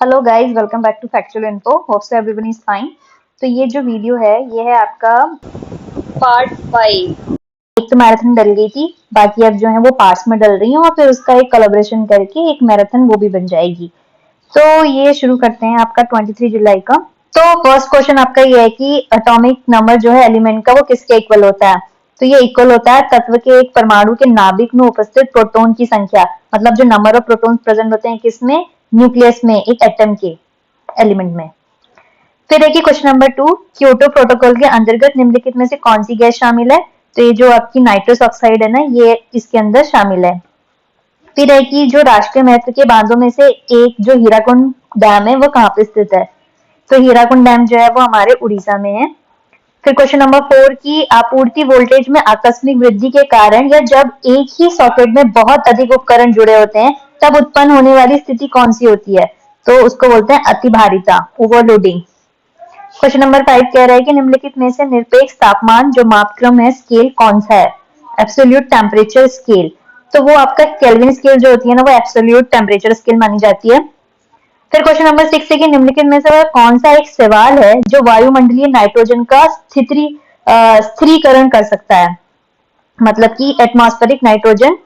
Hello guys, welcome back to factual info. Hope so everyone is fine. तो ये जो video है ये है आपका पार्ट 5। एक तो मैराथन डल गई थी, बाकी अब जो है वो पार्ट्स में डल रही हैं और फिर उसका एक कोलैबोरेशन करके एक मैराथन वो भी बन जाएगी। तो ये शुरू करते हैं आपका 23 जुलाई का। तो फर्स्ट क्वेश्चन आपका ये है कि एटॉमिक नंबर जो है एलिमेंट का वो किसके इक्वल होता है। तो ये इक्वल होता है तत्व के एक परमाणु के नाभिक में उपस्थित प्रोटॉन की संख्या, मतलब जो नंबर ऑफ प्रोटॉन प्रेजेंट होते हैं किसमें, न्यूक्लियस में, एक एटम के एलिमेंट में। फिर है कि क्वेश्चन नंबर 2, क्योटो प्रोटोकॉल के अंतर्गत निम्नलिखित में से कौन सी गैस शामिल है। तो ये जो आपकी नाइट्रस ऑक्साइड है ना, ये इसके अंदर शामिल है। फिर है कि जो राष्ट्रीय महत्व के बांधों में से एक जो हीराकुंड डैम है वो कहाँ पे स्थित है। तो हीराकुंड डैम जो है वो हमारे उड़ीसा में है। फिर क्वेश्चन नंबर 4 की आपूर्ति वोल्टेज में आकस्मिक वृद्धि के कारण या जब एक ही सॉकेट में बहुत अधिक उपकरण जुड़े होते हैं तब उत्पन्न होने वाली स्थिति कौन सी होती है। तो उसको बोलते हैं अतिभारिता, ओवरलोडिंग। क्वेश्चन नंबर 5 कह रहा है कि निम्नलिखित में से निरपेक्ष तापमान जो मापक्रम है स्केल कौन सा है। Absolute temperature scale. तो वो आपका केल्विन स्केल जो होती है ना वो एब्सोल्यूट टेम्परेचर स्केल मानी जाती है। फिर क्वेश्चन नंबर 6 है कि निम्नलिखित में से कौन सा एक सवाल है जो वायुमंडलीय नाइट्रोजन का स्थिरीकरण कर सकता है, मतलब कि एटमॉस्फेरिक नाइट्रोजन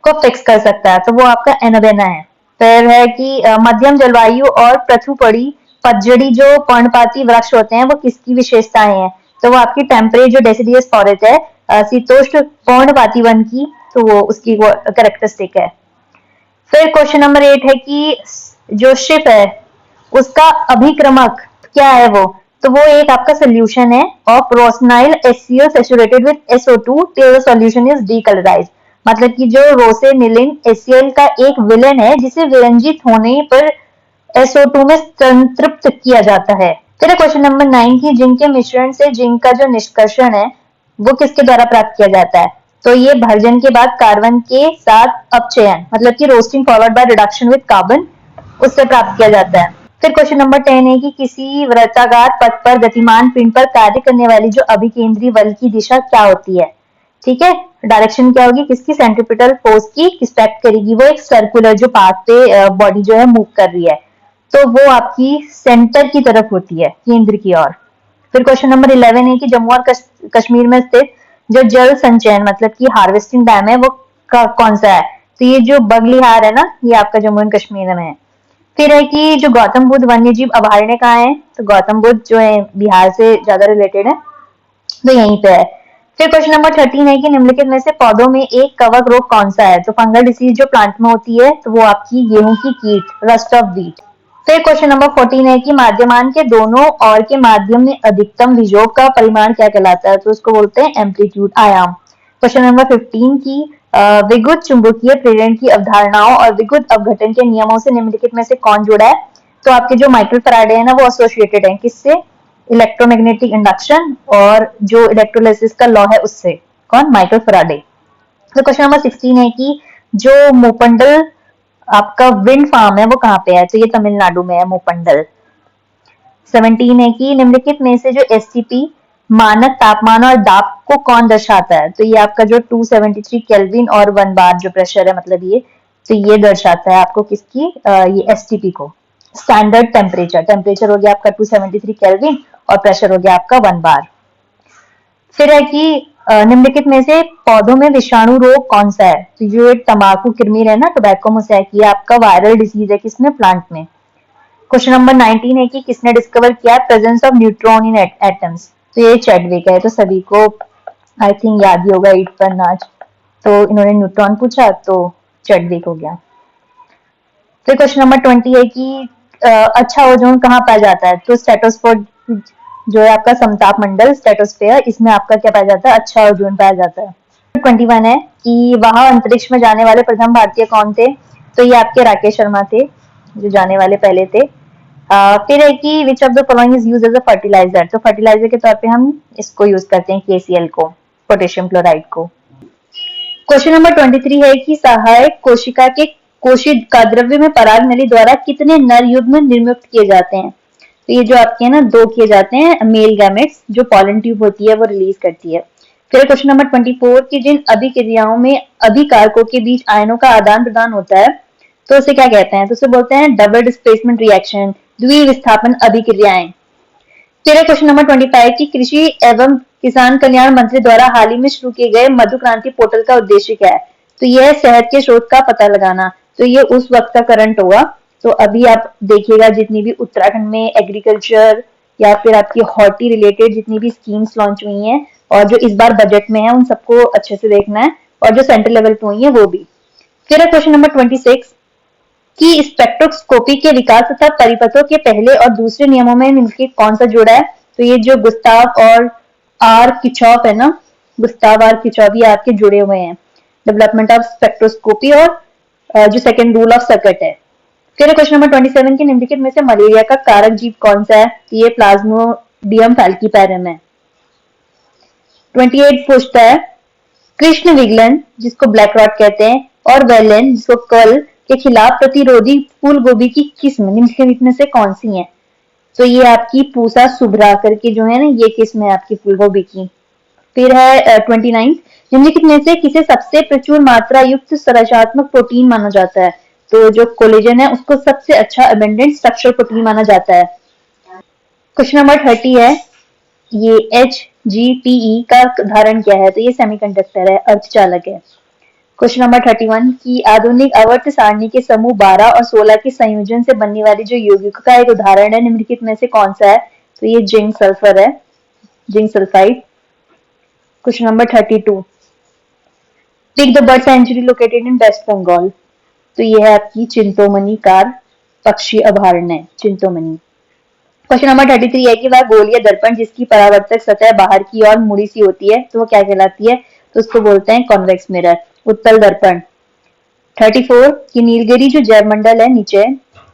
को फिक्स कर सकता है। तो वो आपका एनोवेना है। फिर है कि मध्यम जलवायु और पृथुपड़ी पतझड़ी जो पर्णपाती वृक्ष होते हैं वो किसकी विशेषताएं हैं। तो वो आपकी टेम्परेट जो डेसिडियस फॉरेस्ट है, शीतोष्ण पर्णपाती वन की, तो वो उसकी वो कैरेक्टरिस्टिक है। फिर क्वेश्चन नंबर 8 है कि जो शिप है उसका अभिक्रमक क्या है वो। तो वो एक आपका सोल्यूशन है of rosaniline HCl saturated with SO2 till the solution is decolorized। मतलब कि जो रोसेनिलिन HCl का एक विलेन है जिसे विरंजित होने पर SO2 में संतृप्त किया जाता है। फिर क्वेश्चन नंबर 9 की जिंक के मिश्रण से जिंक का जो निष्कर्षण है वो किसके द्वारा प्राप्त किया जाता है। तो ये भर्जन के बाद कार्बन के साथ अपचयन, मतलब कि roasting followed by reduction with carbon, उससे प्राप्त किया जाता है। फिर क्वेश्चन नंबर 10 है कि किसी वृत्ताकार पथ पर गतिमान पिंड पर कार्य करने वाली जो अभिकेंद्री बल की दिशा क्या होती है। ठीक है, डायरेक्शन क्या होगी, किसकी, सेंट्रीपिटल फोर्स की रिस्पेक्ट करेगी। वो एक सर्कुलर जो पाथ पे बॉडी जो है मूव कर रही है, तो वो आपकी सेंटर की तरफ होती है, केंद्र की ओर। फिर क्वेश्चन नंबर 11 है कि जम्मू और कश्मीर में स्थित जो जल संचयन मतलब कि हार्वेस्टिंग डैम है वो कौन सा है। तो ये जो बगलिहार है ना, ये आपका जम्मू एंड कश्मीर में है। फिर है कि जो गौतम बुद्ध वन्य जीव अभयारण्य कहाँ है। तो गौतम बुद्ध जो है बिहार से ज्यादा रिलेटेड है, तो यहीं पे है। फिर क्वेश्चन नंबर 13 है कि निम्नलिखित में से पौधों में एक कवक रोग कौन सा है। तो फंगल डिसीज जो प्लांट में होती है तो वो आपकी गेहूं की कीट, रस्ट ऑफ व्हीट। फिर क्वेश्चन नंबर 14 है कि माध्यमान के दोनों ओर के माध्यम में अधिकतम विजोग का परिमाण क्या कहलाता है। तो उसको बोलते हैं एम्पलीट्यूड, आयाम। क्वेश्चन नंबर 15 की विद्युत चुंबकीय प्रेरण की अवधारणाओं और विद्युत अपघटन के नियमों से निम्नलिखित में से कौन जुड़ा है। तो आपके जो माइकल फैराडे है ना वो एसोसिएटेड है किससे, इलेक्ट्रोमैग्नेटिक इंडक्शन और जो इलेक्ट्रोलिसिस का लॉ है उससे। कौन, माइकल फैराडे। तो क्वेश्चन नंबर 16 है कि जो मोपंडल आपका विंड फार्म है वो कहाँ पे है। तो ये तमिलनाडु में है, मोपंडल। 17 है कि निम्नलिखित में से जो STP मानक तापमान और दाब को कौन दर्शाता है। तो ये आपका जो 273 केल्विन और 1 बार जो प्रेशर है, मतलब ये, तो ये दर्शाता है आपको किसकी, ये STP को। स्टैंडर्ड टेम्परेचर, टेम्परेचर हो गया आपका 273 केल्विन और प्रेशर हो गया आपका 1 बार। फिर है कि निम्नलिखित में से पौधों में विषाणु रोग कौन सा है। तो जो तंबाकू कृमि है ना, टोबैको मोसैक, ये आपका वायरल डिजीज है किसमें, प्लांट में। क्वेश्चन नंबर 19 है कि किसने डिस्कवर किया presence of neutron in atoms. तो ये चैडविक है, तो सभी को आई थिंक याद ही होगा 8 पर नाच, तो इन्होंने न्यूट्रॉन पूछा तो चैडविक हो गया। फिर क्वेश्चन नंबर 20 है कि अच्छा ओजोन कहाँ पाया जाता है। तो स्ट्रेटोस्फीयर जो है आपका समताप मंडल, स्ट्रेटोस्फीयर, इसमें आपका क्या पाया जाता है, अच्छा ओजोन पाया जाता है। 21 है कि वह अंतरिक्ष में जाने वाले प्रथम भारतीय कौन थे। तो ये आपके राकेश शर्मा थे जो जाने वाले पहले थे। फिर है कि which of the following is use as a fertiliser. तो फर्टिलाइजर के तौर पे हम इसको यूज करते हैं KCl को, पोटेशियम क्लोराइड को। क्वेश्चन नंबर 23 है कि सहायक कोशिका के कोशिका द्रव्य में पराग नली द्वारा कितने नर युग्म निर्मित किए जाते हैं। तो ये जो आपके है ना 2 किए जाते हैं, मेल गैमेट्स जो पॉलन ट्यूब होती है वो रिलीज करती है। फिर क्वेश्चन नंबर 24 की जिन अभिक्रियाओं में अभिकारकों के बीच आयनों का आदान प्रदान होता है तो उसे क्या कहते हैं? तो उसे बोलते हैं डबल डिस्प्लेसमेंट रिएक्शन, द्विविस्थापन अभिक्रियाएं। फिर क्वेश्चन नंबर 25 की कृषि एवं किसान कल्याण मंत्री द्वारा हाल ही में शुरू किए गए मधु क्रांति पोर्टल का उद्देश्य क्या है? तो यह शहद के स्रोत का पता लगाना। तो ये उस वक्त का करंट होगा। तो अभी आप देखिएगा जितनी भी उत्तराखंड में एग्रीकल्चर या फिर आपकी हॉर्टी रिलेटेड जितनी भी स्कीम्स लॉन्च हुई हैं और जो इस बार बजट में है उन सबको अच्छे से देखना है, और जो सेंट्रल लेवल पे हुई है वो भी। फिर क्वेश्चन नंबर 26 कि स्पेक्ट्रोस्कोपी के विकास तथा परिपथों के पहले और दूसरे नियमों में निम्नलिखित कौन सा जोड़ा है? तो ये जो गुस्ताव और आर किचॉफ है ना, गुस्ताव आर किचॉफ, ये आपके जुड़े हुए हैं डेवलपमेंट ऑफ स्पेक्ट्रोस्कोपी और जो सेकंड रूल ऑफ सर्किट है। फिर क्वेश्चन नंबर 27 के निम्नलिखित में से मलेरिया का कारक जीव कौन सा है? तो ये प्लाज्मोडियम फैल्कीपैरम है। 28 पूछता है कृष्ण विगलन जिसको ब्लैक रॉट कहते हैं और वेलेन जिसको कर्ल के खिलाफ प्रतिरोधी फूल गोभी की किस्म निम्नलिखित में से कौन सी है? तो ये आपकी पूसा सुभ्रा करके जो है ना, ये किस्म है आपकी फूल गोभी की। फिर है 29 निम्नलिखित में से किसे सबसे प्रचुर मात्रा युक्त संरचनात्मक प्रोटीन माना जाता है? तो जो कोलेजन है उसको सबसे अच्छा अबेंडेंट स्ट्रक्चर प्रोटीन माना जाता है। क्वेश्चन नंबर 30 है ये HGPE का उदाहरण क्या है? तो ये सेमीकंडक्टर है, अर्धचालक है। क्वेश्चन नंबर 31 की आधुनिक आवर्त सारणी के समूह 12 और 16 के संयोजन से बनने वाली जो यौगिक का एक उदाहरण है निम्नलिखित में से कौन सा है? तो ये जिंक सल्फर है, zinc sulphide. Question number 32 pick the bird sanctuary located in West Bengal. तो ये है आपकी चिंतोमणि कार पक्षी अभयारण्य है, चिंतोमणि। क्वेश्चन नंबर 33 है कि वह गोल या दर्पण जिसकी परावर्तक सतह बाहर की ओर मुड़ी सी होती है तो वो क्या कहलाती है? तो उसको बोलते हैं कॉन्वेक्स मिरर, उत्तल दर्पण। 34 कि नीलगिरी जो जैव मंडल है नीचे,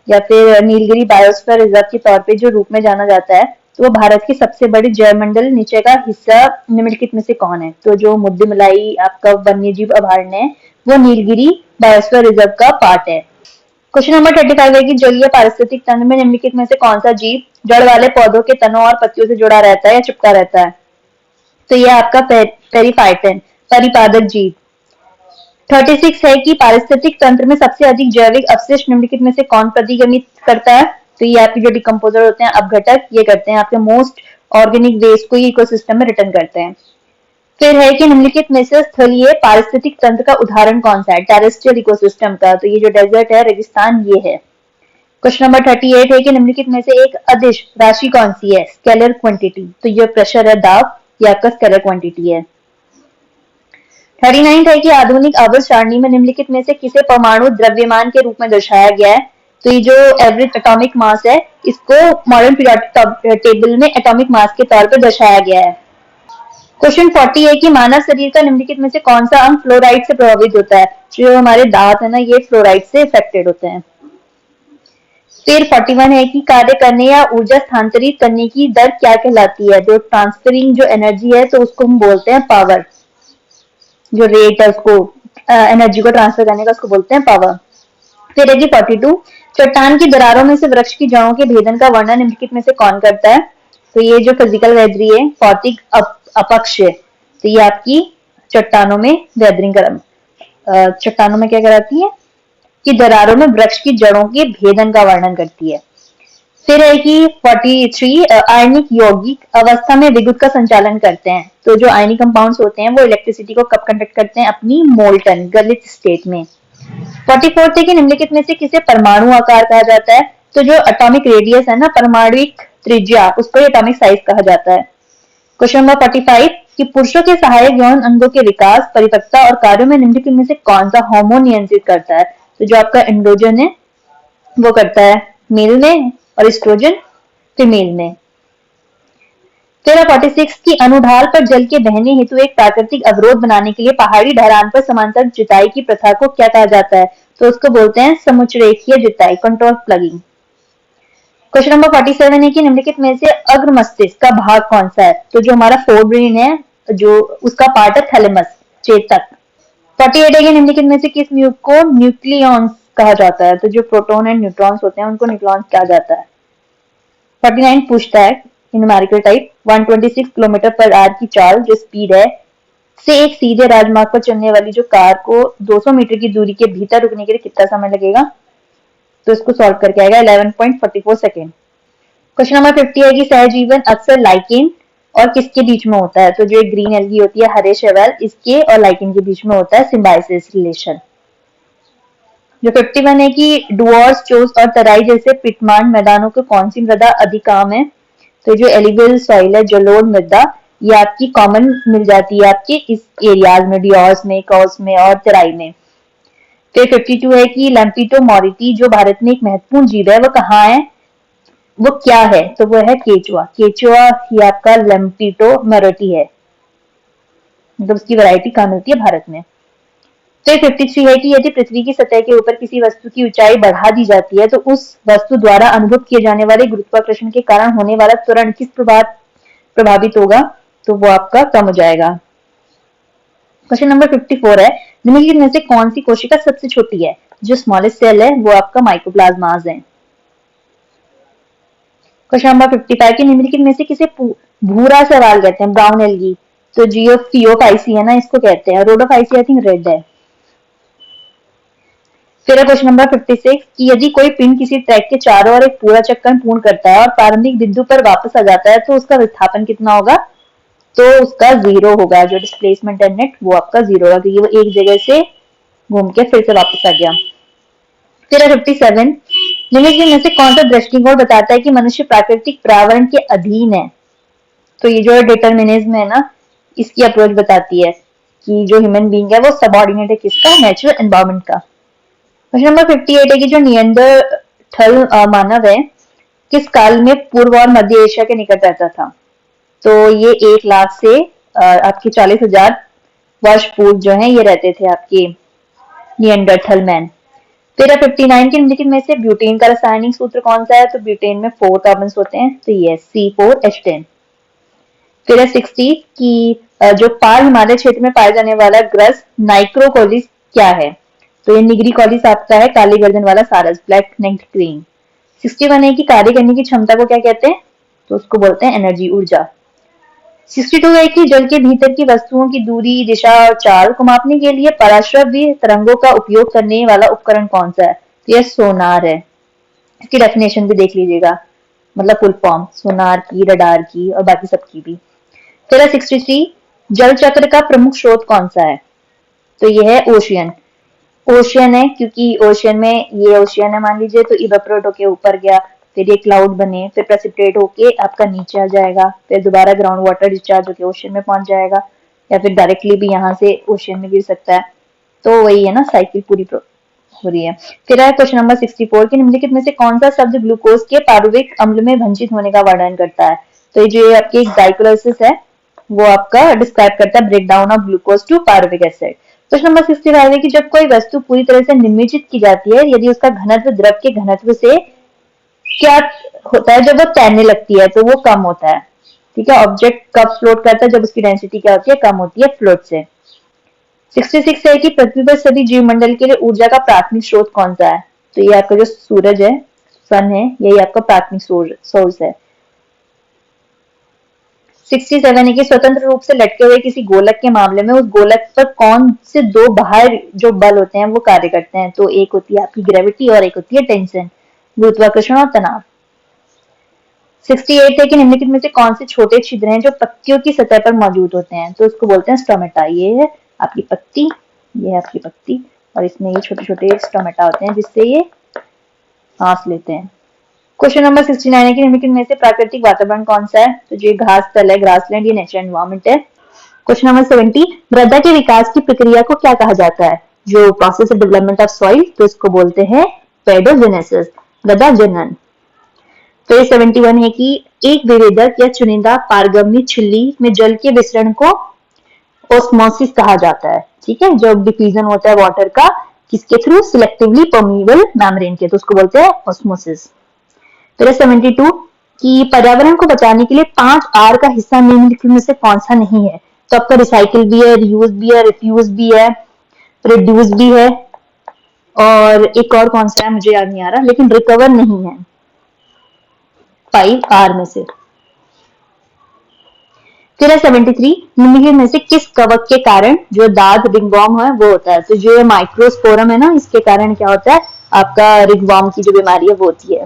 या फिर नीलगिरी बायोस्फीयर रिजर्व के तौर पे जो रूप में जाना जाता है, तो वो भारत के सबसे बड़े जैव मंडल नीचे का हिस्सा निम्नलिखित में से कौन है? तो जो मुद्दमलाई आपका वन्य जीव अभयारण्य है वो नीलगिरी बायोस्फीयर रिजर्व का पार्ट है। क्वेश्चन नंबर 35 है कि जलीय पारिस्थितिक तंत्र में निम्नलिखित में से कौन सा जीव जड़ वाले पौधों के तनों और पत्तियों से जुड़ा रहता है या चिपका रहता है? तो यह आपका पेरिफाइटन, परिपादक जीव। 36 है कि पारिस्थितिक तंत्र में सबसे अधिक जैविक अवशिष्ट निम्नलिखित में से कौन प्रतिगमित करता है? तो ये आपके जो डिकम्पोजर होते हैं, अपघटक, ये करते हैं आपके मोस्ट ऑर्गेनिक वेस्ट को इकोसिस्टम में रिटर्न करते हैं। फिर है कि निम्नलिखित में से स्थलीय पारिस्थितिक तंत्र का उदाहरण कौन सा है? टेरेस्ट्रियल इकोसिस्टम का। तो ये जो डेजर्ट है, रेगिस्तान, ये है। क्वेश्चन नंबर 38 है कि निम्नलिखित में से एक अदिश राशि कौन सी है? Scalar quantity. तो ये प्रेशर है, दाब, ये आपका स्केलर क्वांटिटी है। 39 है कि आधुनिक आवर्त सारणी में निम्नलिखित में से किसे परमाणु द्रव्यमान के रूप में दर्शाया गया है? तो ये जो एवरेज एटॉमिक मास है इसको मॉडर्न पीरियोडिक टेबल में एटॉमिक मास के तौर पर दर्शाया गया है। क्वेश्चन 40 है कि मानव शरीर का निम्नलिखित में से कौन सा अंग फ्लोराइड से प्रभावित होता है? जो हमारे दांत है ना, ये फ्लोराइड से इफेक्टेड होते हैं। फिर 41 है कि कार्य करने या ऊर्जा स्थानांतरित करने की दर क्या कहलाती है? जो ट्रांसफरिंग जो एनर्जी है तो उसको हम बोलते हैं पावर। जो रेट है उसको एनर्जी को ट्रांसफर करने का उसको बोलते हैं पावर। फिर है कि 42 चट्टान की दरारों में से वृक्ष की जड़ों के भेदन का वर्णन निम्नलिखित में से कौन करता है? तो ये जो फिजिकल वेदरी है, भौतिक अपक्ष है। तो ये आपकी चट्टानों में वेदरिंग चट्टानों में क्या कराती है कि दरारों में वृक्ष की जड़ों के भेदन का वर्णन करती है। फिर है कि 43 आयनिक यौगिक अवस्था में विद्युत का संचालन करते हैं। तो जो आयनिक कंपाउंड्स होते हैं वो इलेक्ट्रिसिटी को कब कंडक्ट करते हैं? अपनी मोल्टन गलित स्टेट में। 44 है कि निम्नलिखित में से किसे परमाणु आकार कहा जाता है? तो जो एटॉमिक रेडियस है ना, परमाणुविक त्रिज्या, उसको एटॉमिक साइज कहा जाता है। क्वेश्चन नंबर 45 कि पुरुषों के सहायक यौन अंगों के विकास, परिपक्वता और कार्यों में निम्नलिखित में से कौन सा हार्मोन नियंत्रित करता है? तो जो आपका एंड्रोजन है वो करता है मेल में और एस्ट्रोजन फीमेल में। फिर 46 की अनुढाल पर जल के बहने हेतु एक प्राकृतिक अवरोध बनाने के लिए पहाड़ी ढलान पर समांतर जुताई की प्रथा को क्या कहा जाता है? तो उसको बोलते हैं समुच्चरेखीय जुताई, कंट्रोल प्लगिंग। क्वेश्चन नंबर 47 है कि निम्नलिखित में से अग्र मस्तिष्क का भाग कौन सा है? तो जो हमारा फोर ब्रेन है, जो उसका पार्ट है थैलेमस, चेतक। 48 है कि निम्नलिखित में से किस म्यूक को न्यूक्लियॉन्स कहा जाता है? तो जो प्रोटॉन एंड न्यूट्रॉन्स होते हैं उनको न्यूक्लियॉन्स कहा जाता है। 49 पूछता है numerical type 126 kilometre per hour की चाल जो स्पीड है से एक सीधे राजमार्ग पर चलने वाली जो कार को 200 मीटर की दूरी के भीतर रुकने के लिए कितना समय लगेगा? तो इसको सॉल्व करके आएगा 11.44 सेकेंड। क्वेश्चन नंबर 50 है कि सहजीवन अक्सर लाइकेन और किसके बीच में होता है? तो जो ग्रीन एल्गी होती है, हरे शैवाल, इसके और लाइकेन के बीच में होता है सिम्बायोसिस रिलेशन। जो 51 है कि डुअर्स, चोस और तराई जैसे पिटमान मैदानों को कौन सी मृदा अधिक आम है? तो जो एलिबल सॉइल है, जलोढ़ मृदा, ये आपकी कॉमन मिल जाती है आपके इस एरियाज में, डिओर्स में, कॉस में और तराई में। फिर 52 है कि लैम्पिटो मोरिटी जो भारत में एक महत्वपूर्ण जीव है, वो कहाँ है, वो क्या है? तो वो है केचुआ। केचुआ ही आपका लैम्पिटो मोरिटी है, मतलब उसकी वैरायटी कहाँ मिलती है? भारत में। फिर 53 है कि यदि पृथ्वी की सतह के ऊपर किसी वस्तु की ऊंचाई बढ़ा दी जाती है तो उस वस्तु द्वारा अनुभव किए जाने वाले गुरुत्वाकर्षण के कारण होने वाला त्वरण किस प्रभावित होगा? तो वो आपका कम हो जाएगा। क्वेश्चन नंबर 54 है, निम्नलिखित में से कौन सी कोशिका सबसे छोटी है? जो स्मॉलेस्ट सेल है वो आपका माइकोप्लाज्मास है। क्वेश्चन नंबर 55 की निम्नलिखित में से किसे भूरा सवाल कहते हैं? Brown algae. तो जियोफियोफाइसी है ना, इसको कहते हैं। रोडोफाइसी आई थिंक रेड है। फिर है क्वेश्चन नंबर 56 कि यदि कोई पिंड किसी ट्रैक के चारों ओर एक पूरा चक्कर पूर्ण करता है और प्रारंभिक बिंदु पर वापस आ जाता है तो उसका विस्थापन कितना होगा? तो उसका 0 होगा। जो डिस्प्लेसमेंट है नेट, वो आपका 0 होगा क्योंकि वो एक जगह से घूम के फिर से वापस आ गया। फिर है 57, निम्नलिखित में से कौन सा दृष्टिकोण बताता है कि मनुष्य प्राकृतिक पर्यावरण के अधीन है? तो ये जो डिटर्मिनिज्म है ना, इसकी अप्रोच बताती है कि जो ह्यूमन बीइंग है वो सबऑर्डिनेट है किसका? नेचुरल एनवायरनमेंट का। क्वेश्चन नंबर 58 है कि जो नियंडरथल मानव है किस काल में पूर्व और मध्य एशिया के निकट रहता था? तो ये 1 लाख से आपके 40,000 वर्ष पूर्व जो है ये रहते थे आपके नियंडरथल मैन। फिर 59 के निम्नलिखित में से ब्यूटेन का रासायनिक सूत्र कौन सा है? तो ब्यूटेन में 4 कार्बन होते हैं, तो ये C4H10। फिर है 60 कि जो पार हिमालय क्षेत्र में पाया जाने वाला ग्रस नाइक्रोकोलिस क्या है? तो ये निग्रिकोलिस आपका है, काली गर्दन वाला सारस, ब्लैक नेक्ड क्रेन। 61 है कि कार्य करने की क्षमता को क्या कहते हैं? तो उसको बोलते हैं एनर्जी, ऊर्जा। 62 है कि जल के भीतर की वस्तुओं की दूरी, दिशा और चाल को मापने के लिए पराश्रव्य तरंगों का उपयोग करने वाला उपकरण कौन सा है? तो यह सोनार है। इसकी डेफिनेशन भी देख लीजिएगा, मतलब फुल फॉर्म सोनार की, रडार की और बाकी सबकी भी। फिर 63, जल चक्र का प्रमुख स्रोत कौन सा है? तो यह है ओशियन। ओशियन है क्योंकि ओशियन में, ये ओशियन है मान लीजिए, तो इवेपोरेट होके ऊपर गया, फिर ये क्लाउड बने, फिर प्रेसिपिटेट होके आपका नीचे आ जाएगा, फिर दोबारा ग्राउंड वाटर डिस्चार्ज होके ओशियन में पहुंच जाएगा, या फिर डायरेक्टली भी यहाँ से ओशियन में गिर सकता है। तो वही है ना, साइकिल पूरी हो रही है। फिर है क्वेश्चन नंबर 64 की निम्नलिखित में से कौन सा शब्द ग्लूकोज के पारुविक अम्ल में भंजित होने का वर्णन करता है? तो ये जो आपकी ग्लाइकोलाइसिस है वो आपका डिस्क्राइब करता है break down of glucose to pyruvic acid. Question number 65 है कि जब कोई वस्तु पूरी तरह से निमज्जित की जाती है, यदि उसका घनत्व द्रव के घनत्व से क्या होता है? जब वो तैरने लगती है तो वो कम होता है। ठीक है, ऑब्जेक्ट कब फ्लोट करता है? जब उसकी डेंसिटी क्या होती है? कम होती है फ्लोट से। 66 है कि पृथ्वी पर सभी जीव मंडल के लिए ऊर्जा का प्राथमिक स्रोत कौन सा है? तो ये आपका जो सूरज है, सन है, यही आपका प्राथमिक सोर्स है। 67 है कि स्वतंत्र रूप से लटके हुए किसी गोलक के मामले में उस गोलक पर कौन से 2 बाहर जो बल होते हैं वो कार्य करते हैं? तो एक होती है आपकी ग्रेविटी और एक होती है टेंशन, गुरुत्वाकर्षण और तनाव। 68 है कि निम्नलिखित में से कौन से छोटे छिद्र हैं जो पत्तियों की सतह पर मौजूद होते हैं? तो उसको बोलते हैं स्टोमेटा। ये है आपकी पत्ती, ये है आपकी पत्ती, और इसमें ये छोटे छोटे स्टोमेटा होते हैं जिससे ये सांस लेते हैं। क्वेश्चन नंबर 69 है कि निम्नलिखित में से प्राकृतिक वातावरण कौन सा है? तो जो घास तल है, ग्रासलैंड, ये नेचुरल एनवायरनमेंट है। क्वेश्चन नंबर 70, मृदा के विकास की प्रक्रिया को क्या कहा जाता है? जो process of development of soil, तो इसको बोलते हैं पेडोजेनेसिस, मृदा जनन। तो 71 है कि एक विभेदक या चुनिंदा पारगम्य झिल्ली में जल के विसरण को ओस्मोसिस कहा जाता है। ठीक है, जब डिफ्यूजन होता है वाटर का, किसके थ्रू? सिलेक्टिवली परमिएबल मेम्ब्रेन के, तो उसको बोलते हैं ऑस्मोसिस। फिर 72 कि पर्यावरण को बचाने के लिए 5 आर का हिस्सा निम्नलिखित में से कौन सा नहीं है? तो आपका रिसाइकिल भी है, रीयूज भी है, रिफ्यूज भी है, रिड्यूस भी है, और एक और कौन सा है मुझे याद नहीं आ रहा, लेकिन रिकवर नहीं है 5 आर में से। फिर है 73, निम्नलिखित में से किस कवक के कारण जो दाद रिंगवर्म है वो होता है? तो जो माइक्रोस्पोरम है ना, इसके कारण क्या होता है? आपका रिगवर्म की जो बीमारी है वो होती है।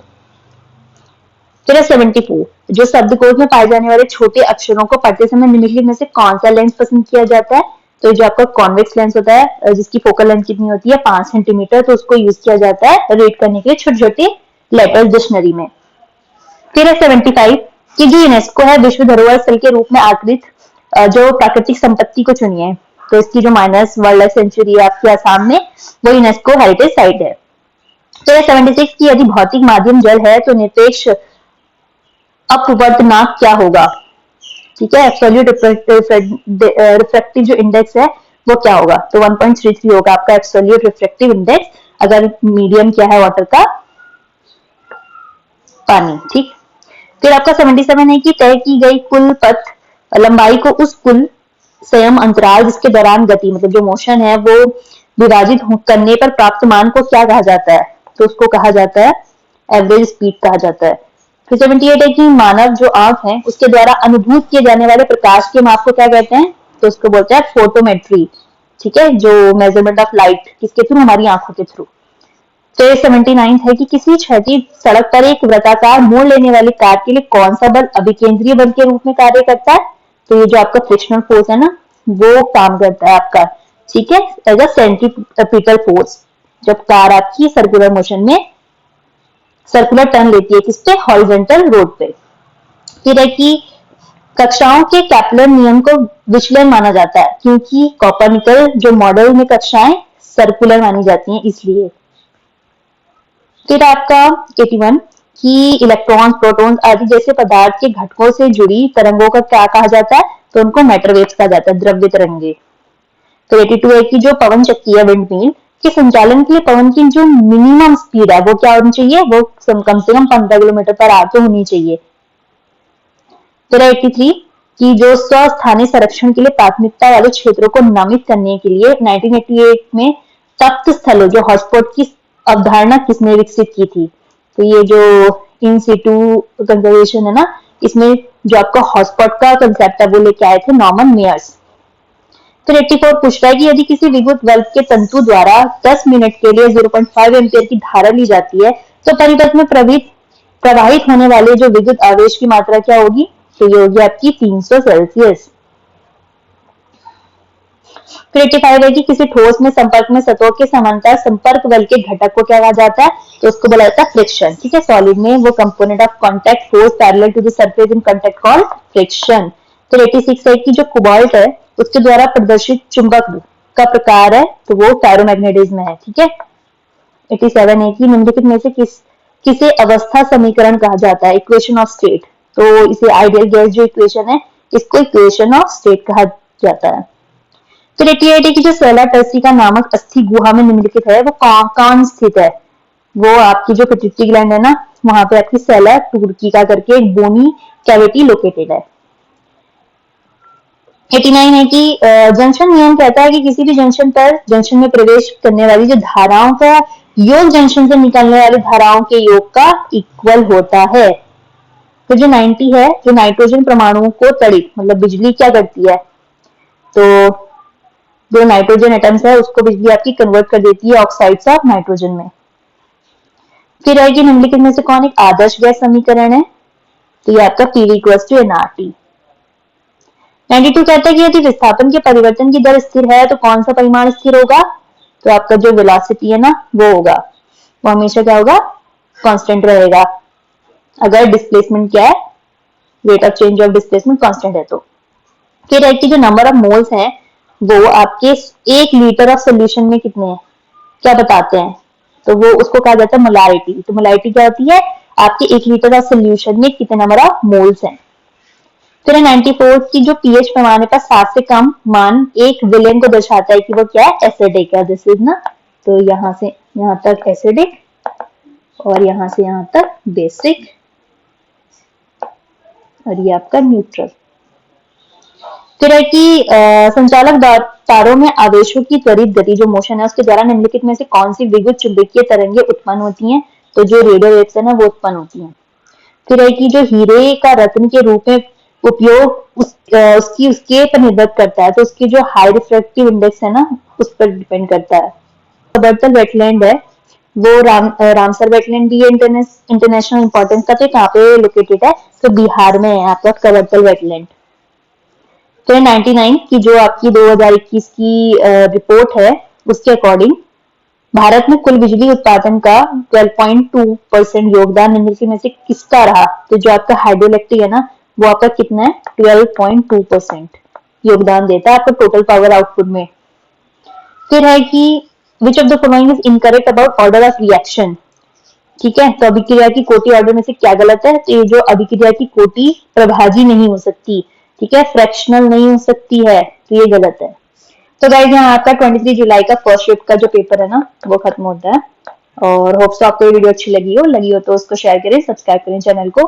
फिर 74, जो शब्दकोश में पाए जाने वाले छोटे अक्षरों को पढ़ते समय निम्नलिखित में से कौन सा लेंस पसंद किया जाता है? तो जो आपका कॉन्वेक्स लेंस होता है जिसकी फोकल लेंथ कितनी होती है 5 सेंटीमीटर, तो उसको यूज किया जाता है रीड करने के लिए छोटे छोटे लेटर्स डिक्शनरी में। फिर 75 कि जो यूनेस्को है विश्व धरोहर स्थल के रूप में आकृत जो प्राकृतिक संपत्ति को चुनिए, तो इसकी जो माइनस वाइल्ड लाइफ सेंचुरी है आपके आसाम में वो यूनेस्को हेरिटेज साइट है। फिर 76 की यदि भौतिक माध्यम जल है तो निरपेक्ष अपवर्तनांक क्या होगा? ठीक है, एब्सोल्यूट रिफ्रैक्टिव जो इंडेक्स है वो क्या होगा? तो 1.33 होगा आपका एब्सोल्यूट रिफ्रैक्टिव इंडेक्स, अगर मीडियम क्या है वाटर का, पानी। ठीक, फिर आपका 77 है कि तय की गई कुल पथ लंबाई को उस कुल संयम अंतराल जिसके दौरान गति मतलब जो मोशन है वो विभाजित करने पर प्राप्त मान को क्या कहा जाता है? तो उसको कहा जाता है एवरेज स्पीड कहा जाता है। फिर 78 है कि मानव जो आंख है उसके द्वारा अनुभूत किए जाने वाले प्रकाश के माप को क्या कहते हैं? तो उसको बोलते हैं फोटोमेट्री। ठीक है, जो मेजरमेंट ऑफ लाइट किसके थ्रू? हमारी आंखों के थ्रू। तो 79 है कि किसी क्षैतिज सड़क पर एक वृत्ताकार मोड़ लेने वाली कार के लिए कौन सा बल अभिकेंद्रीय बल के रूप में कार्य करता है? तो ये जो आपका फ्रिक्शनल फोर्स है ना वो काम करता है आपका, ठीक है, एज अ सेंट्रीपिटल फोर्स, जब कार आपकी सर्कुलर मोशन में सर्कुलर टर्न लेती है किस पे? हॉरिजॉन्टल रोड पे। फिर है कि कक्षाओं के कैपलर नियम को विचलन माना जाता है क्योंकि कोपर्निकल जो मॉडल में कक्षाएं सर्कुलर मानी जाती हैं इसलिए। फिर आपका 81 कि इलेक्ट्रॉन्स, प्रोटॉन्स आदि जैसे पदार्थ के घटकों से जुड़ी तरंगों का क्या कहा जाता है? तो उनको मैटर वेव्स कहा जाता है, द्रव्य तरंगे। तो 82 है कि जो पवन चक्की है विंड मिल के संचालन के लिए पवन की जो मिनिमम स्पीड है वो क्या होनी चाहिए? वो कम से कम 15 किलोमीटर पर आवर होनी चाहिए। फिर 83 कि जो स्वस्थानीय संरक्षण के लिए प्राथमिकता वाले क्षेत्रों को नामित करने के लिए 1988 में तप्त स्थलों जो हॉटस्पॉट की अवधारणा किसने विकसित की थी? तो ये जो इन सिटू कंजर्वेशन है ना, इसमें जो आपका हॉटस्पॉट का कंसेप्ट है वो लेके आए थे नॉर्मन मेयर्स। फिर 84 पूछ रहा है कि यदि किसी विद्युत बल्ब के तंतु द्वारा 10 मिनट के लिए 0.5 एम्पियर की धारा ली जाती है तो परिपथ में प्रवाहित होने वाले जो विद्युत आवेश की मात्रा क्या होगी? तो ये होगी आपकी 300 सेल्सियस। फिर 85 है कि किसी ठोस में संपर्क में सतहों के समांतर संपर्क बल के घटक को क्या कहा जाता है? तो उसको बोला जाता है फ्रिक्शन। ठीक है, सॉलिड में वो component of contact force parallel to the surface in contact called friction. फिर 86 है कि जो कोबाल्ट है उसके द्वारा प्रदर्शित चुंबक का प्रकार है तो वो फेरोमैग्नेटिज्म है। ठीक है, 87 है कि निम्नलिखित में से किसे अवस्था समीकरण कहा जाता है? Equation of state. तो इसे आइडियल गैस जो इक्वेशन है इसको इक्वेशन ऑफ स्टेट कहा जाता है। फिर 88 है कि जो सेला टर्सिका नामक अस्थि गुहा में निम्नलिखित है वो कौन स्थित है? वो आपकी जो पिट्यूटरी ग्लैंड है ना वहां पे आपकी सेला टूर्किका करके एक बोनी कैविटी लोकेटेड है। 89 है कि जंक्शन नियम कहता है कि किसी भी जंक्शन में प्रवेश करने वाली जो धाराओं का योग जंक्शन से निकलने वाली धाराओं के योग का इक्वल होता है। तो जो 90 है जो नाइट्रोजन परमाणुओं को तड़ित मतलब बिजली क्या करती है? तो जो नाइट्रोजन एटम्स है उसको बिजली आपकी कन्वर्ट कर देती है ऑक्साइड्स ऑफ नाइट्रोजन में। फिर है कि निम्नलिखित में से कौन एक आदर्श गैस समीकरण है? तो ये आपका PV = nRT। 92 कहता है कि यदि विस्थापन के परिवर्तन की दर स्थिर है तो कौन सा परिमाण स्थिर होगा? तो आपका जो वेलोसिटी है ना वो होगा, वो हमेशा क्या होगा? कांस्टेंट रहेगा। अगर डिस्प्लेसमेंट क्या है? Rate of change of displacement constant है तो। फिर है कि जो नंबर ऑफ मोल्स है वो आपके 1 लीटर ऑफ सोल्यूशन में कितने हैं क्या बताते हैं? तो वो उसको कहा जाता है मोलारिटी। तो मोलारिटी क्या होती है? आपके 1 लीटर ऑफ सोल्यूशन में कितने नंबर ऑफ मोल्स हैं। फिर 94 की जो पीएच पैमाने पर 7 से कम मान एक विलेन को दर्शाता है कि वो क्या है? एसिडिक है। दिस इज ना, तो यहाँ से यहाँ तक एसिडिक और यहाँ से यहाँ तक बेसिक और ये आपका न्यूट्रल। फिर है कि संचालक तारों में आवेशों की त्वरित गति जो मोशन है उसके द्वारा निम्नलिखित में से कौन सी विद्युत चुंबकीय तरंगे उत्पन्न होती हैं? तो जो रेडियो वेव्स है ना वो उत्पन्न होती हैं। फिर है कि जो हीरे का रत्न के रूप में उपयोग उसके पर निर्भर करता है तो उसकी जो हाई रिफ्रैक्टिव इंडेक्स है ना उस पर डिपेंड करता है। बर्तल वेटलैंड है वो रामसर वेटलैंड भी है इंटरनेशनल इंपॉर्टेंस का। तो कहाँ पे लोकेटेड है? तो बिहार में है आपका कवरतल वेटलैंड। तो 99 की जो आपकी 2021 की रिपोर्ट है उसके अकॉर्डिंग भारत में कुल बिजली उत्पादन का 12.2% योगदान निम्नलिखित में से किसका रहा? तो जो आपका हाइड्रोइलेक्ट्रिक है ना, वो आपका कितना है? 12.2% योगदान देता है आपका टोटल पावर आउटपुट में। फिर है कि which of the following is incorrect about order of reaction. ठीक है, तो अभिक्रिया की कोटि ऑर्डर में से क्या गलत है? तो ये जो अभिक्रिया की कोटि प्रभाजी नहीं हो सकती, ठीक है, फ्रैक्शनल नहीं हो सकती है, तो ये गलत है। तो गाइस यहाँ आपका 23 जुलाई का फर्स्ट शिफ्ट का जो पेपर है ना वो खत्म होता है। और होप्स आपको ये वीडियो अच्छी लगी हो तो उसको शेयर करें, सब्सक्राइब करें चैनल को।